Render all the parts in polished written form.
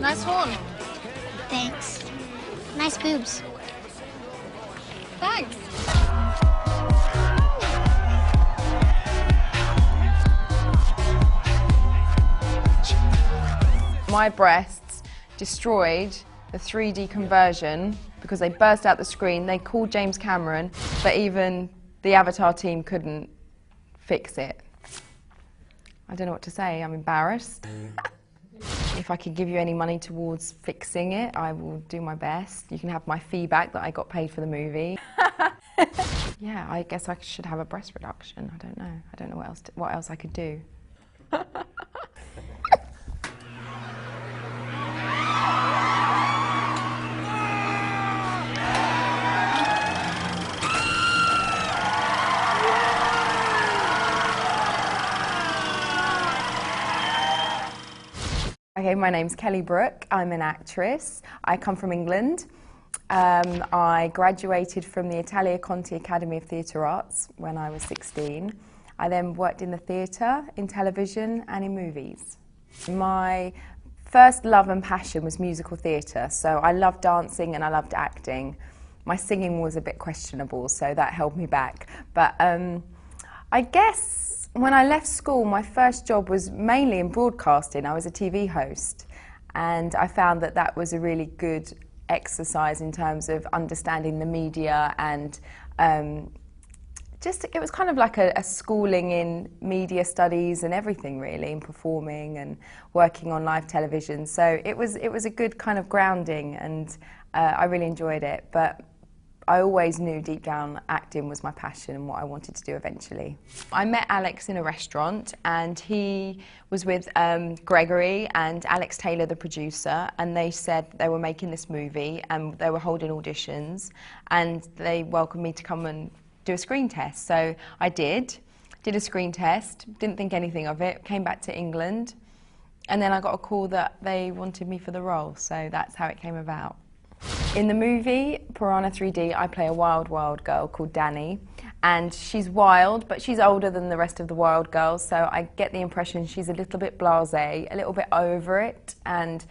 Nice horn. Thanks. Nice boobs. Thanks. My breasts destroyed the 3D conversion because they burst out the screen. They called James Cameron, but even the Avatar team couldn't fix it. I don't know what to say. I'm embarrassed. If I could give you any money towards fixing it, I will do my best. You can have my fee back that I got paid for the movie. Yeah, I guess I should have a breast reduction. I don't know. I don't know what else I could do. Okay, my name's Kelly Brook. I'm an actress. I come from England. I graduated from the Italia Conti Academy of Theatre Arts when I was 16. I then worked in the theatre, in television and in movies. My first love and passion was musical theatre, so I loved dancing and I loved acting. My singing was a bit questionable, so that held me back. But I guess when I left school, my first job was mainly in broadcasting. I was a TV host, and I found that that was a really good exercise in terms of understanding the media, and it was kind of like a schooling in media studies and everything really, and performing and working on live television. So it was a good kind of grounding, and I really enjoyed it. But I always knew deep down acting was my passion and what I wanted to do eventually. I met Alex in a restaurant, and he was with Gregory and Alex Taylor, the producer, and they said they were making this movie and they were holding auditions, and they welcomed me to come and do a screen test. So I did a screen test, didn't think anything of it, came back to England, and then I got a call that they wanted me for the role, so that's how it came about. In the movie Piranha 3D, I play a wild, wild girl called Danny, and she's wild, but she's older than the rest of the wild girls, so I get the impression she's a little bit blasé, a little bit over it, and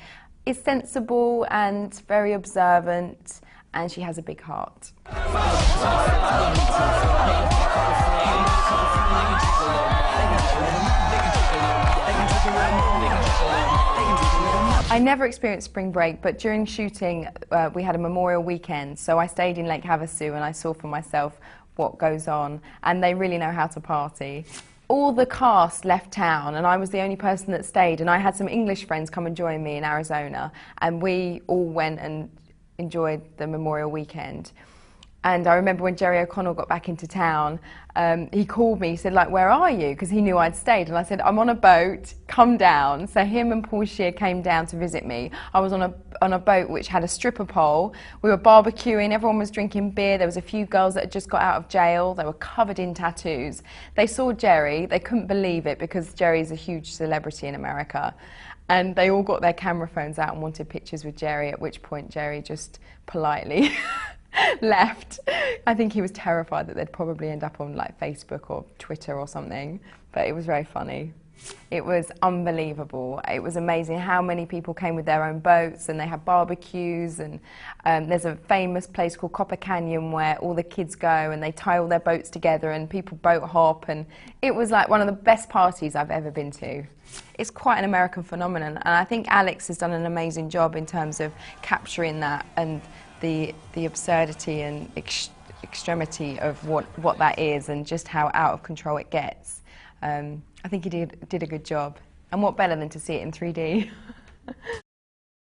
is sensible and very observant, and she has a big heart. I never experienced spring break, but during shooting we had a Memorial weekend, so I stayed in Lake Havasu and I saw for myself what goes on, and they really know how to party. All the cast left town and I was the only person that stayed, and I had some English friends come and join me in Arizona, and we all went and enjoyed the Memorial weekend. And I remember when Jerry O'Connell got back into town, he called me, he said, like, where are you? Because he knew I'd stayed. And I said, I'm on a boat, come down. So him and Paul Shear came down to visit me. I was on a boat which had a stripper pole. We were barbecuing, everyone was drinking beer. There was a few girls that had just got out of jail. They were covered in tattoos. They saw Jerry, they couldn't believe it because Jerry's a huge celebrity in America. And they all got their camera phones out and wanted pictures with Jerry, at which point Jerry just politely left. I think he was terrified that they'd probably end up on like Facebook or Twitter or something, but it was very funny. It was unbelievable. It was amazing how many people came with their own boats, and they had barbecues, and there's a famous place called Copper Canyon where all the kids go and they tie all their boats together and people boat hop, and it was like one of the best parties I've ever been to. It's quite an American phenomenon, and I think Alex has done an amazing job in terms of capturing that and the absurdity and extremity of what that is, and just how out of control it gets. I think he did a good job. And what better than to see it in 3D?